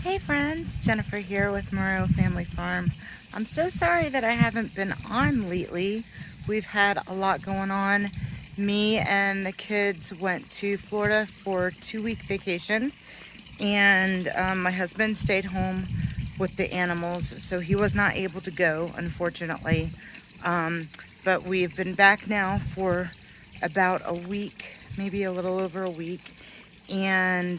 Hey friends, Jennifer here with Moreau Family Farm. I'm so sorry that I haven't been on lately. We've had a lot going on. Me and the kids went to Florida for a 2-week vacation, and my husband stayed home with the animals, so he was not able to go, unfortunately. But we've been back now for about a week, maybe a little over a week. And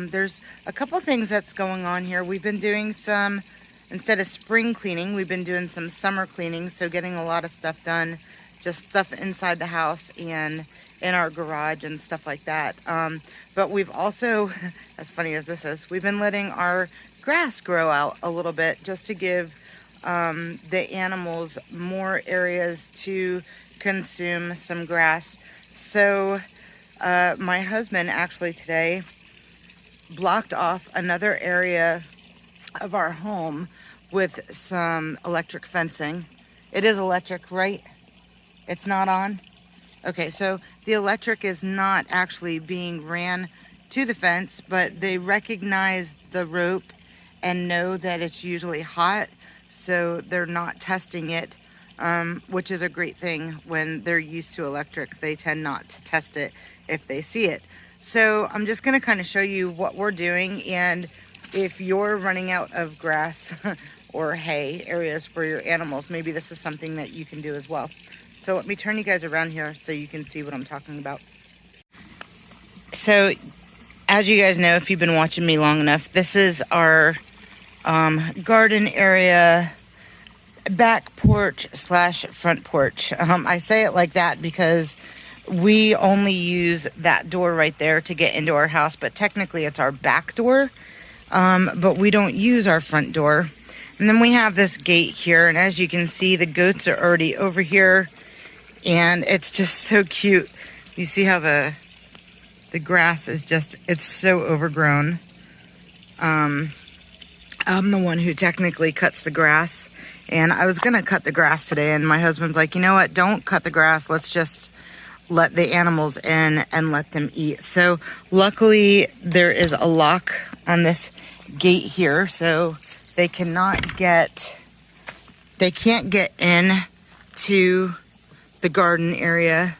there's a couple things that's going on here. We've been doing some, instead of spring cleaning, we've been doing some summer cleaning, so getting a lot of stuff done, just stuff inside the house and in our garage and stuff like that. But we've also, as funny as this is, we've been letting our grass grow out a little bit just to give the animals more areas to consume some grass. So my husband actually today blocked off another area of our home with some electric fencing. It is electric, right? It's not on? Okay, so the electric is not actually being ran to the fence, but they recognize the rope and know that it's usually hot, so they're not testing it, which is a great thing. When they're used to electric, they tend not to test it if they see it. So I'm just going to kind of show you what we're doing, and if you're running out of grass or hay areas for your animals, maybe this is something that you can do as well. So let me turn you guys around here so you can see what I'm talking about. So as you guys know, if you've been watching me long enough, this is our garden area, back porch slash front porch. I say it like that because we only use that door right there to get into our house, but technically it's our back door. But we don't use our front door. And then we have this gate here, and as you can see, the goats are already over here, and it's just so cute. You see how the grass is just, it's so overgrown. I'm the one who technically cuts the grass, and I was gonna cut the grass today, and my husband's like, you know what, don't cut the grass, let's just let the animals in and let them eat. So luckily there is a lock on this gate here, so they can't get in to the garden area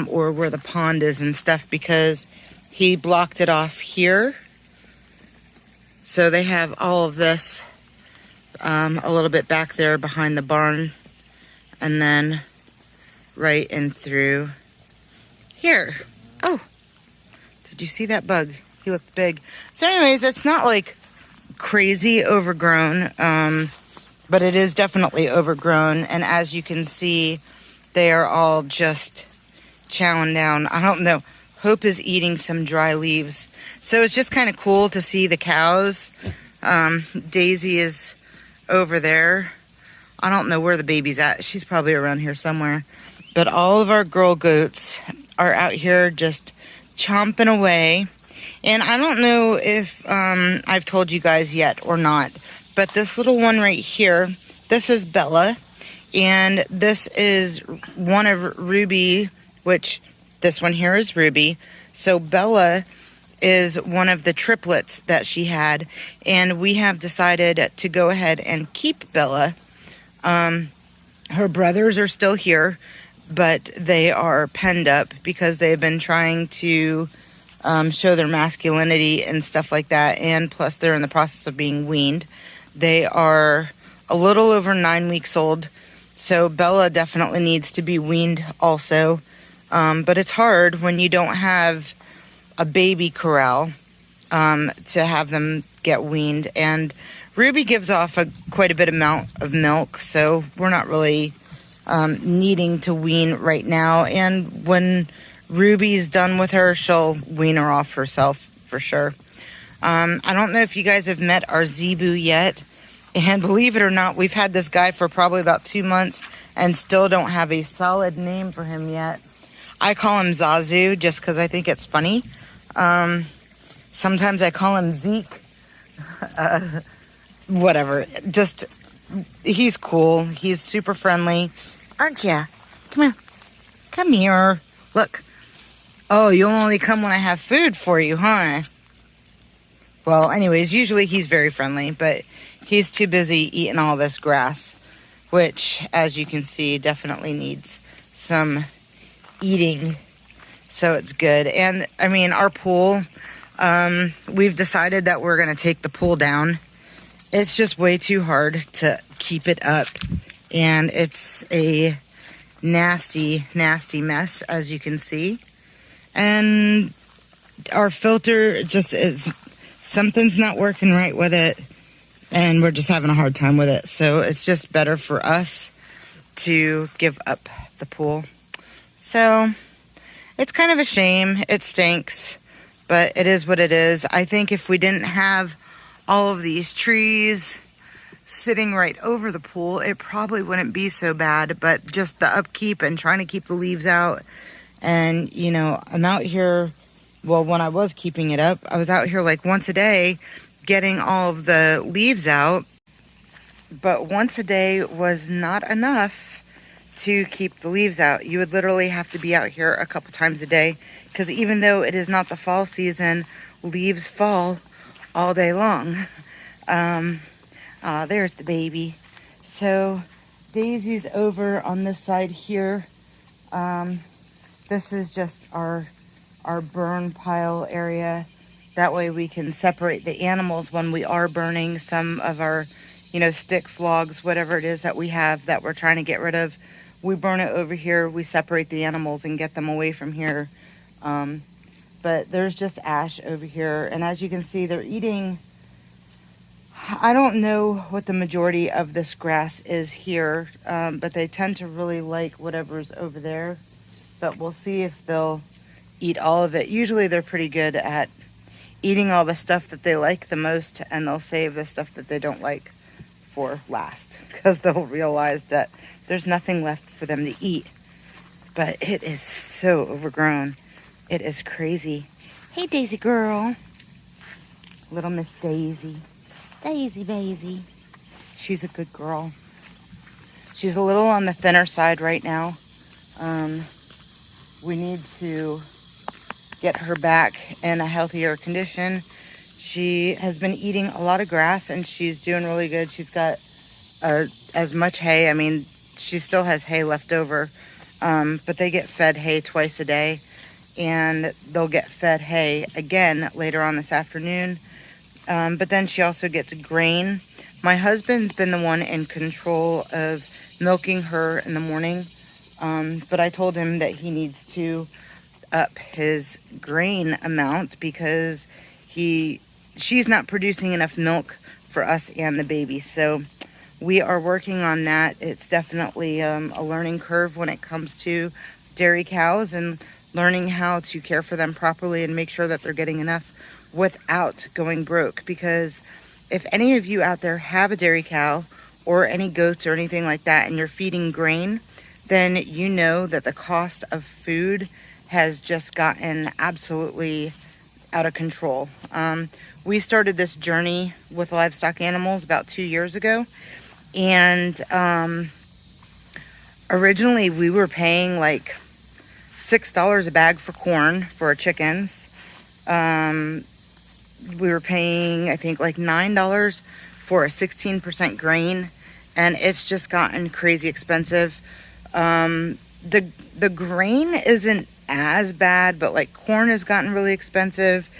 or where the pond is and stuff, because he blocked it off here. So they have all of this a little bit back there behind the barn, and then right in through here. Oh, did you see that bug? He looked big. So anyways, it's not like crazy overgrown, but it is definitely overgrown. And as you can see, they are all just chowing down. I don't know. Hope is eating some dry leaves. So it's just kind of cool to see the cows. Daisy is over there. I don't know where the baby's at. She's probably around here somewhere. But all of our girl goats are out here just chomping away. And I don't know if I've told you guys yet or not, but this little one right here, this is Bella. And this is one of Ruby, which this one here is Ruby. So Bella is one of the triplets that she had. And we have decided to go ahead and keep Bella. Her brothers are still here, but they are penned up because they've been trying to show their masculinity and stuff like that. And plus they're in the process of being weaned. They are a little over 9 weeks old. So Bella definitely needs to be weaned also. But it's hard when you don't have a baby corral to have them get weaned. And Ruby gives off quite a bit amount of milk, so we're not really needing to wean right now. And when Ruby's done with her, she'll wean her off herself for sure. I don't know if you guys have met our Zebu yet. And believe it or not, we've had this guy for probably about 2 months and still don't have a solid name for him yet. I call him Zazu just because I think it's funny. Sometimes I call him Zeke. Whatever. Just, he's cool. He's super friendly. Aren't ya? Come here. Come here. Look. Oh, you'll only come when I have food for you, huh? Well, anyways, usually he's very friendly, but he's too busy eating all this grass, which, as you can see, definitely needs some eating, so it's good. And, I mean, our pool, we've decided that we're going to take the pool down. It's just way too hard to keep it up, and it's a nasty, nasty mess, as you can see. And our filter just is, something's not working right with it, and we're just having a hard time with it. So it's just better for us to give up the pool. So it's kind of a shame. It stinks, but it is what it is. I think if we didn't have all of these trees sitting right over the pool, it probably wouldn't be so bad. But just the upkeep and trying to keep the leaves out. And, you know, I'm out here, well, when I was keeping it up, I was out here like once a day getting all of the leaves out. But once a day was not enough to keep the leaves out. You would literally have to be out here a couple times a day, because even though it is not the fall season, leaves fall all day long. There's the baby. So Daisy's over on this side here. This is just our burn pile area. That way we can separate the animals when we are burning some of our, you know, sticks, logs, whatever it is that we have that we're trying to get rid of. We burn it over here. We separate the animals and get them away from here. But there's just ash over here. And as you can see, they're eating. I don't know what the majority of this grass is here, but they tend to really like whatever's over there. But we'll see if they'll eat all of it. Usually they're pretty good at eating all the stuff that they like the most, and they'll save the stuff that they don't like for last, because they'll realize that there's nothing left for them to eat. But it is so overgrown. It is crazy. Hey, Daisy girl. Little Miss Daisy. Daisy Baisy. She's a good girl. She's a little on the thinner side right now. We need to get her back in a healthier condition. She has been eating a lot of grass, and she's doing really good. She's got as much hay. I mean, she still has hay left over, but they get fed hay twice a day, and they'll get fed hay again later on this afternoon. But then she also gets grain. My husband's been the one in control of milking her in the morning, but I told him that he needs to up his grain amount, because she's not producing enough milk for us and the baby. So we are working on that. It's definitely a learning curve when it comes to dairy cows, and learning how to care for them properly and make sure that they're getting enough without going broke. Because if any of you out there have a dairy cow or any goats or anything like that, and you're feeding grain, then you know that the cost of food has just gotten absolutely out of control. We started this journey with livestock animals about 2 years ago, and originally we were paying like $6 a bag for corn for our chickens. We were paying, I think, like $9 for a 16% grain, and it's just gotten crazy expensive. The grain isn't as bad, but like corn has gotten really expensive.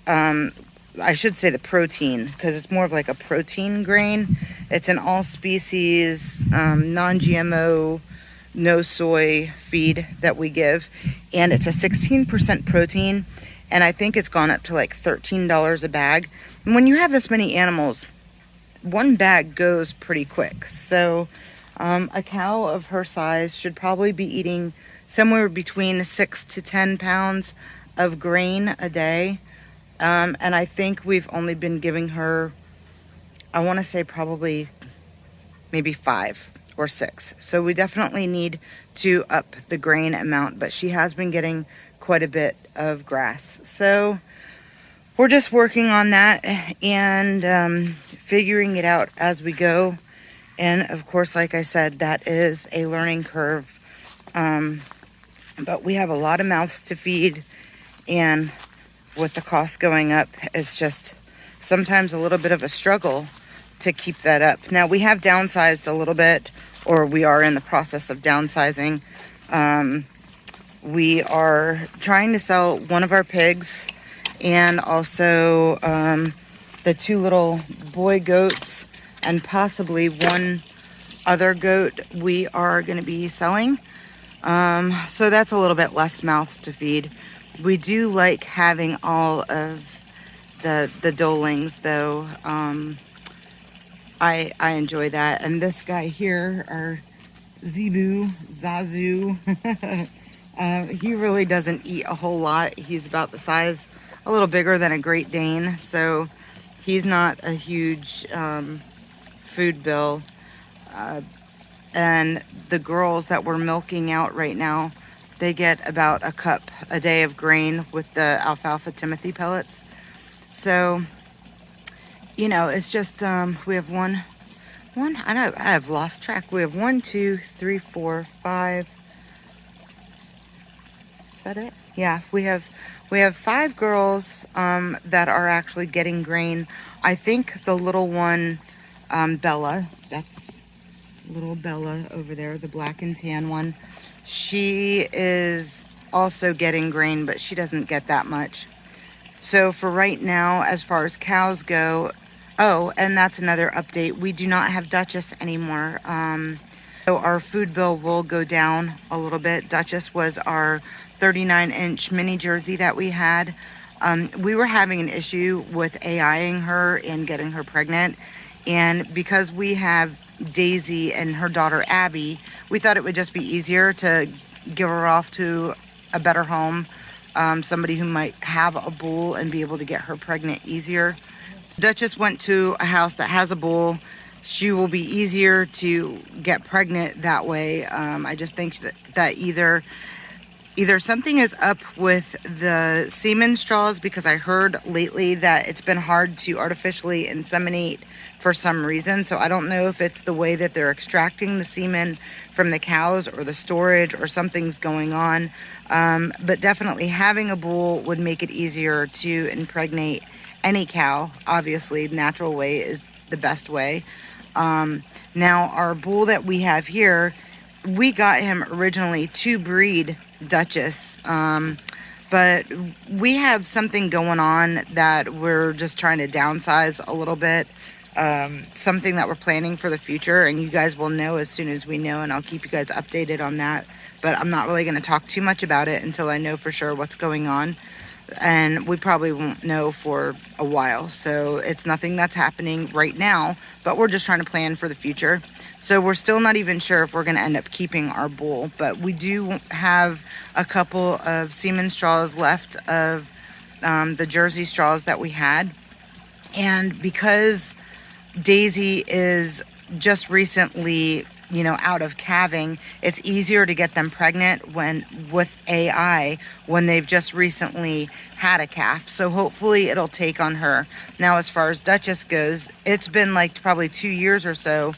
I should say the protein, because it's more of like a protein grain. It's an all species, non-GMO, no soy feed that we give, and it's a 16% protein, and I think it's gone up to like $13 a bag. And when you have this many animals, one bag goes pretty quick. So a cow of her size should probably be eating somewhere between 6 to 10 pounds of grain a day. And I think we've only been giving her, I want to say probably maybe 5 or 6. So we definitely need to up the grain amount, but she has been getting quite a bit of grass. So we're just working on that and figuring it out as we go. And of course, like I said, that is a learning curve. But we have a lot of mouths to feed, and with the cost going up, it's just sometimes a little bit of a struggle to keep that up. Now we have downsized a little bit, or we are in the process of downsizing. We are trying to sell one of our pigs and also the 2 little boy goats and possibly one other goat we are going to be selling. So that's a little bit less mouths to feed. We do like having all of the dolings though. I enjoy that. And this guy here, our Zebu, Zazu, he really doesn't eat a whole lot. He's about the size, a little bigger than a Great Dane. So he's not a huge food bill. And the girls that we're milking out right now, they get about a cup a day of grain with the alfalfa Timothy pellets. So, you know, it's just, we have one, I know, I have lost track. We have 1, 2, 3, 4, 5. Is that it? Yeah, we have 5 girls that are actually getting grain. I think the little one, Bella, that's little Bella over there, the black and tan one, she is also getting grain, but she doesn't get that much. So for right now, as far as cows go, oh, and that's another update, we do not have Duchess anymore. So our food bill will go down a little bit. Duchess was our 39-inch mini Jersey that we had. We were having an issue with AIing her and getting her pregnant, and because we have Daisy and her daughter Abby, we thought it would just be easier to give her off to a better home, somebody who might have a bull and be able to get her pregnant easier. Duchess went to a house that has a bull. She will be easier to get pregnant that way. I just think that either something is up with the semen straws, because I heard lately that it's been hard to artificially inseminate for some reason. So I don't know if it's the way that they're extracting the semen from the cows or the storage, or something's going on. But definitely having a bull would make it easier to impregnate any cow. Obviously, the natural way is the best way. Now our bull that we have here, we got him originally to breed Duchess, but we have something going on that we're just trying to downsize a little bit. Something that we're planning for the future, and you guys will know as soon as we know, and I'll keep you guys updated on that. But I'm not really going to talk too much about it until I know for sure what's going on, and we probably won't know for a while. So it's nothing that's happening right now, but we're just trying to plan for the future. So we're still not even sure if we're going to end up keeping our bull, but we do have a couple of semen straws left of the Jersey straws that we had. And because Daisy is just recently, you know, out of calving, it's easier to get them pregnant with AI when they've just recently had a calf. So hopefully it'll take on her. Now, as far as Duchess goes, it's been like probably 2 years or so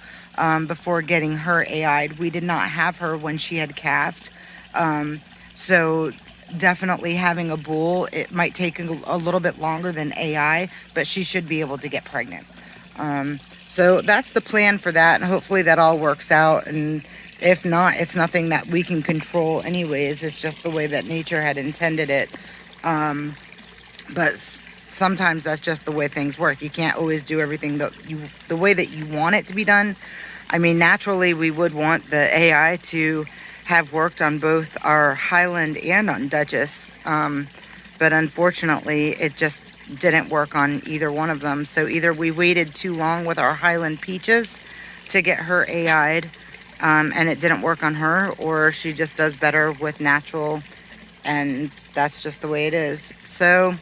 before getting her AI'd. We did not have her when she had calved. So definitely having a bull, it might take a little bit longer than AI, but she should be able to get pregnant. So that's the plan for that, and hopefully that all works out. And if not, it's nothing that we can control anyways. It's just the way that nature had intended it. But sometimes that's just the way things work. You can't always do everything the way that you want it to be done. I mean, naturally we would want the AI to have worked on both our Highland and on Duchess, but unfortunately it just didn't work on either one of them. So either we waited too long with our Highland Peaches to get her AI'd, and it didn't work on her, or she just does better with natural, and that's just the way it is. So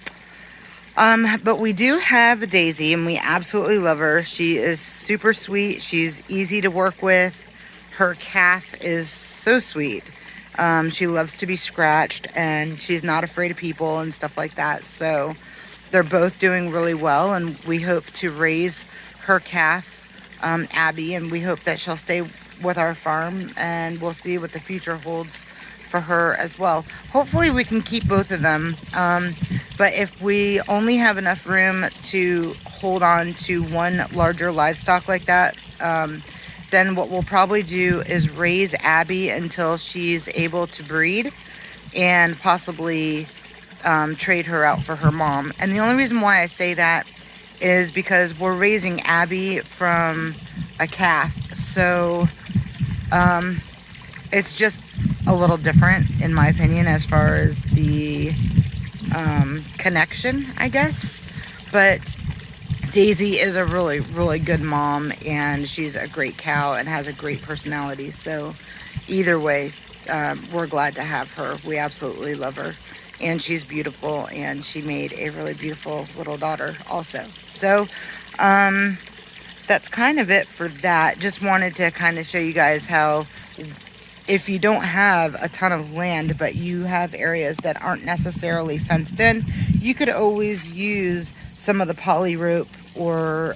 but we do have a Daisy, and we absolutely love her. She is super sweet. She's easy to work with. Her calf is so sweet. She loves to be scratched, and she's not afraid of people and stuff like that. So they're both doing really well, and we hope to raise her calf, Abby, and we hope that she'll stay with our farm, and we'll see what the future holds for her as well. Hopefully we can keep both of them, but if we only have enough room to hold on to one larger livestock like that, then what we'll probably do is raise Abby until she's able to breed and possibly trade her out for her mom. And the only reason why I say that is because we're raising Abby from a calf. So it's just a little different, in my opinion, as far as the connection, I guess. But Daisy is a really, really good mom, and she's a great cow and has a great personality. So either way, we're glad to have her. We absolutely love her, and she's beautiful, and she made a really beautiful little daughter also. So that's kind of it for that. Just wanted to kind of show you guys how, if you don't have a ton of land, but you have areas that aren't necessarily fenced in, you could always use some of the poly rope or,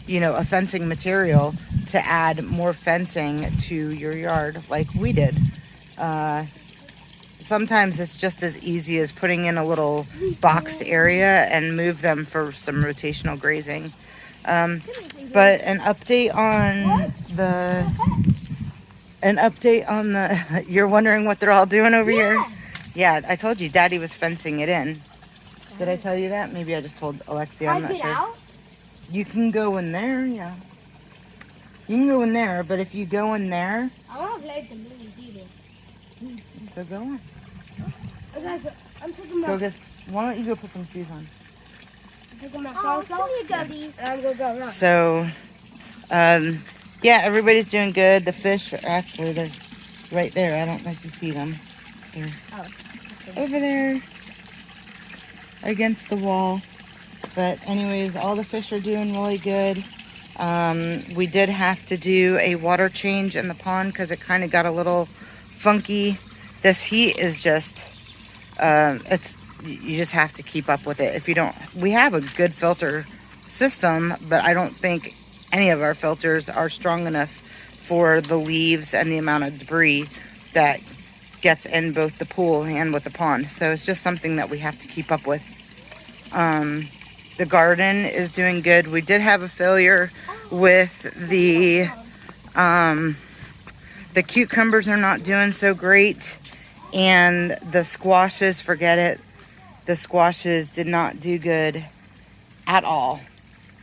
you know, a fencing material to add more fencing to your yard like we did. Sometimes it's just as easy as putting in a little boxed area and move them for some rotational grazing. But an update on the, you're wondering what they're all doing over here? Yeah, I told you Daddy was fencing it in. Did I tell you that? Maybe I just told Alexia, I'm not sure. Out? You can go in there, yeah. You can go in there, but if you go in there... I want to play the movies either. So go on. I'm taking Go get, why don't you go put some shoes on? I'm taking my socks off. And I'm going to go run. So, yeah, everybody's doing good. The fish are actually, they're right there. I don't know if you see them. They're over there against the wall. But anyways, all the fish are doing really good. We did have to do a water change in the pond because it kind of got a little funky. This heat is just, you just have to keep up with it. If you don't, we have a good filter system, but I don't think any of our filters are strong enough for the leaves and the amount of debris that gets in both the pool and with the pond. So it's just something that we have to keep up with. The garden is doing good. We did have a failure with the cucumbers are not doing so great, and the squashes, forget it. The squashes did not do good at all.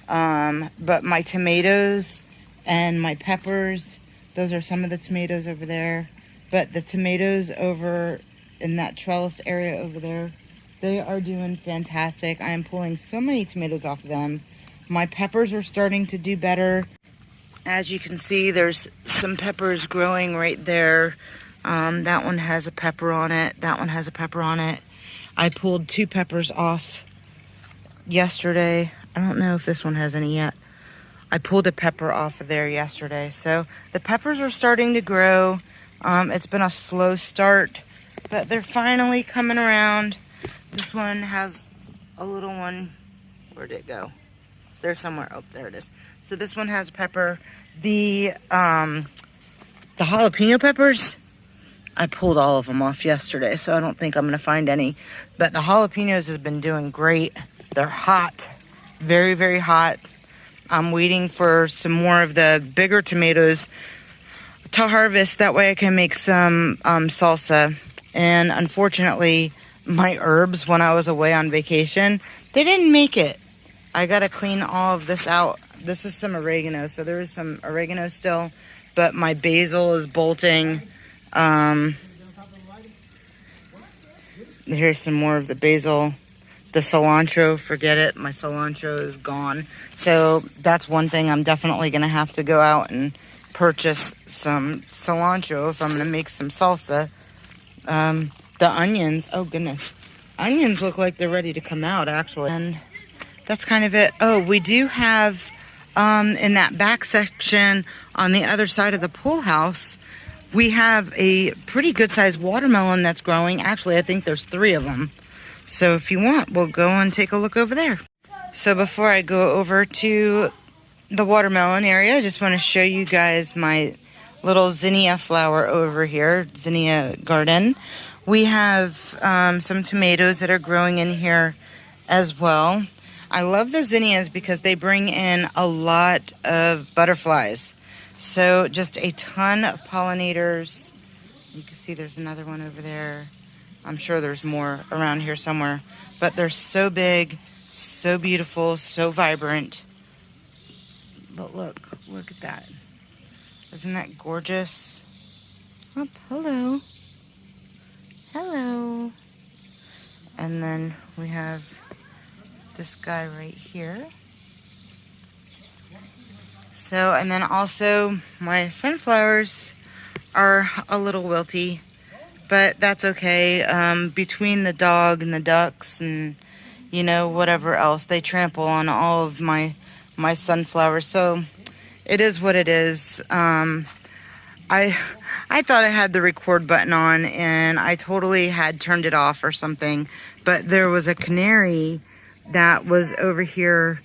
But my tomatoes and my peppers, those are some of the tomatoes over there. But the tomatoes over in that trellis area over there, they are doing fantastic. I am pulling so many tomatoes off of them. My peppers are starting to do better. As you can see, there's some peppers growing right there. That one has a pepper on it. That one has a pepper on it. I pulled 2 peppers off yesterday. I don't know if this one has any yet. I pulled a pepper off of there yesterday. So the peppers are starting to grow. It's been a slow start, but they're finally coming around. This one has a little one. Where'd it go? There's somewhere. Oh, there it is. So this one has pepper. The jalapeno peppers, I pulled all of them off yesterday, so I don't think I'm going to find any. But the jalapenos has been doing great. They're hot. Very, very hot. I'm waiting for some more of the bigger tomatoes to harvest. That way I can make some salsa. And unfortunately, my herbs, when I was away on vacation, they didn't make it. I got to clean all of this out. This is some oregano, so there is some oregano still. But my basil is bolting. Here's some more of the basil. The cilantro, forget it. My cilantro is gone. So that's one thing I'm definitely going to have to go out and purchase some cilantro if I'm going to make some salsa. The onions, oh goodness. Onions look like they're ready to come out, actually. And that's kind of it. Oh, we do have, in that back section on the other side of the pool house, we have a pretty good sized watermelon that's growing. Actually, I think there's 3 of them. So if you want, we'll go and take a look over there. So before I go over to the watermelon area, I just want to show you guys my little zinnia flower over here, zinnia garden. We have some tomatoes that are growing in here as well. I love the zinnias because they bring in a lot of butterflies. So just a ton of pollinators. You can see there's another one over there. I'm sure there's more around here somewhere. But they're so big, so beautiful, so vibrant. But look at that. Isn't that gorgeous? Oh, hello. Hello. And then we have this guy right here. So, and then also my sunflowers are a little wilty, but that's okay. Between the dog and the ducks and, you know, whatever else, they trample on all of my sunflowers. So it is what it is. I thought I had the record button on and I totally had turned it off or something, but there was a canary that was over here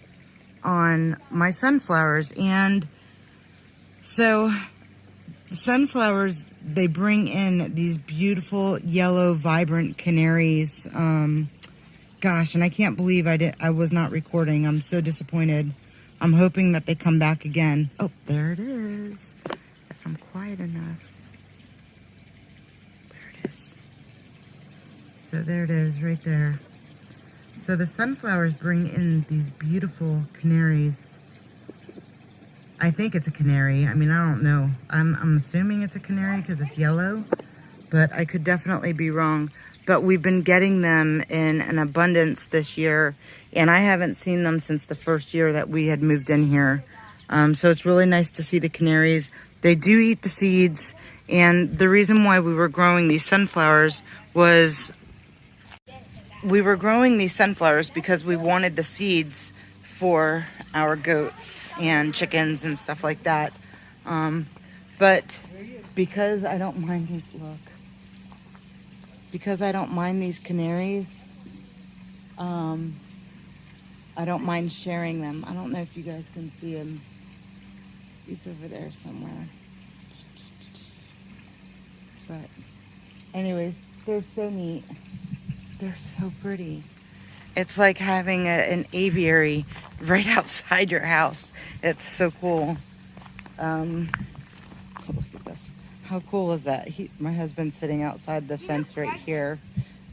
on my sunflowers. And so the sunflowers, they bring in these beautiful yellow vibrant canaries. Gosh, and I can't believe I was not recording. I'm so disappointed. I'm hoping that they come back again. Oh, there it is. If I'm quiet enough. There it is. So there it is right there. So the sunflowers bring in these beautiful canaries. I think it's a canary. I mean, I don't know. I'm assuming it's a canary because it's yellow, but I could definitely be wrong. But we've been getting them in an abundance this year, and I haven't seen them since the first year that we had moved in here. So it's really nice to see the canaries. They do eat the seeds, and the reason why we were growing these sunflowers was because we wanted the seeds for our goats and chickens and stuff like that. But because I don't mind these canaries, I don't mind sharing them. I don't know if you guys can see him. He's over there somewhere. But anyways, they're so neat. They're so pretty. It's like having an aviary right outside your house. It's so cool. Look at this. How cool is that? My husband's sitting outside the fence right here,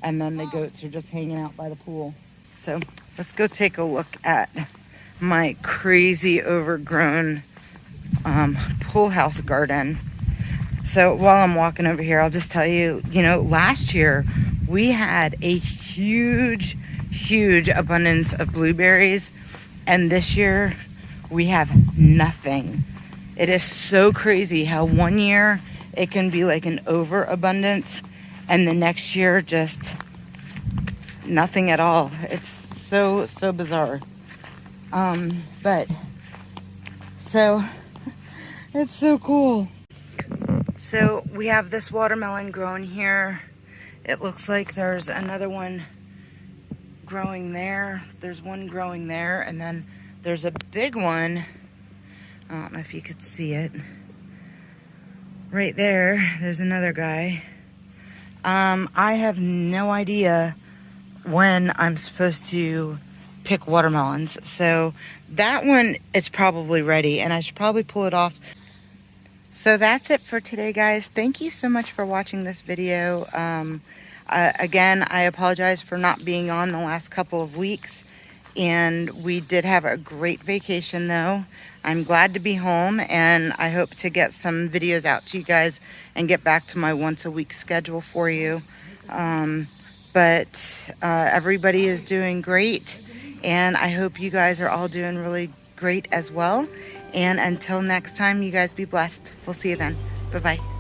and then the goats are just hanging out by the pool. So let's go take a look at my crazy overgrown pool house garden. So while I'm walking over here, I'll just tell you, last year we had a huge abundance of blueberries, and this year we have nothing. It is so crazy how one year it can be like an overabundance, and the next year just nothing at all. It's so bizarre. But so it's so cool. So we have this watermelon growing here. It looks like there's another one growing there. There's one growing there, and then there's a big one. I don't know if you could see it. Right there, there's another guy. I have no idea when I'm supposed to pick watermelons. So that one, it's probably ready, and I should probably pull it off. So that's it for today, guys. Thank you so much for watching this video. Again, I apologize for not being on the last couple of weeks, and we did have a great vacation though. I'm glad to be home, and I hope to get some videos out to you guys and get back to my once a week schedule for you. But everybody is doing great, and I hope you guys are all doing really great as well. And until next time, you guys be blessed. We'll see you then. Bye-bye.